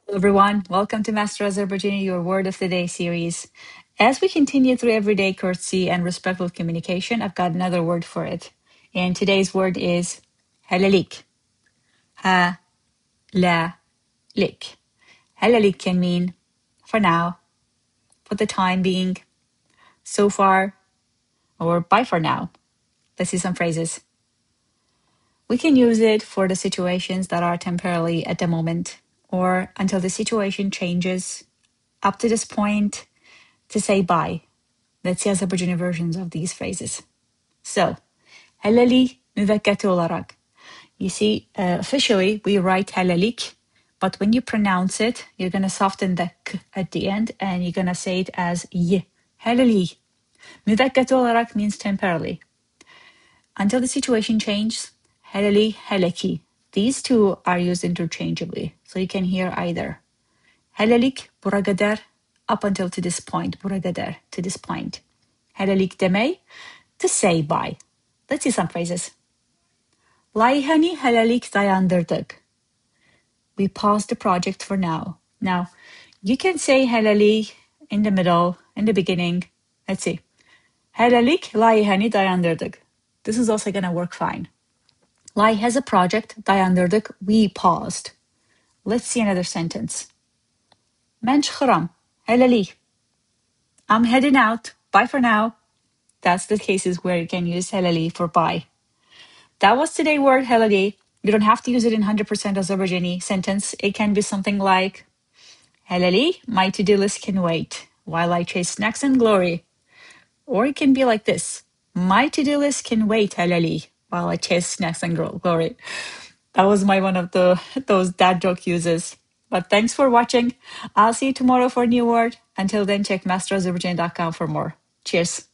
Hello everyone, welcome to Master Azerbaijani, your Word of the Day series. As we continue through everyday courtesy and respectful communication, I've got another word for it. And today's word is hələlik. Hələlik. Hələlik can mean for now, for the time being, so far, or bye for now. Let's see some phrases. We can use it for the situations that are temporarily at the moment, or until the situation changes. Up to this point, to say bye. Let's see Azerbaijani versions of these phrases. So, hələliy müvəqqəti olaraq. You see, officially we write hələlik, but when you pronounce it, you're going to soften the k at the end and you're going to say it as y. Hələliy. Müvəqqəti olaraq means temporarily. Until the situation changes, Layihəni HƏLƏLİK. These two are used interchangeably, so you can hear either. Hələlik, bura qədər, up until to this point, bura qədər, to this point. Hələlik demək, to say bye. Let's see some phrases. Layihəni HƏLƏLİK dayandırdıq. We paused the project for now. Now, you can say hələliy in the middle, in the beginning. Let's see. Hələlik layihəni dayandırdıq. This is also going to work fine. Lay has a project, dayandırdıq, we paused. Let's see another sentence. Mən çıxıram, hələliy. I'm heading out, bye for now. That's the cases where you can use hələliy for bye. That was today's word, hələliy. You don't have to use it in 100% Azerbaijani sentence. It can be something like, hələliy, my to-do list can wait while I chase snacks and glory. Or it can be like this. My to-do list can wait, hələliy, while I chase snacks and glory. That was one of those dad joke uses. But thanks for watching. I'll see you tomorrow for a new word. Until then, check masterazerbaijani.com for more. Cheers.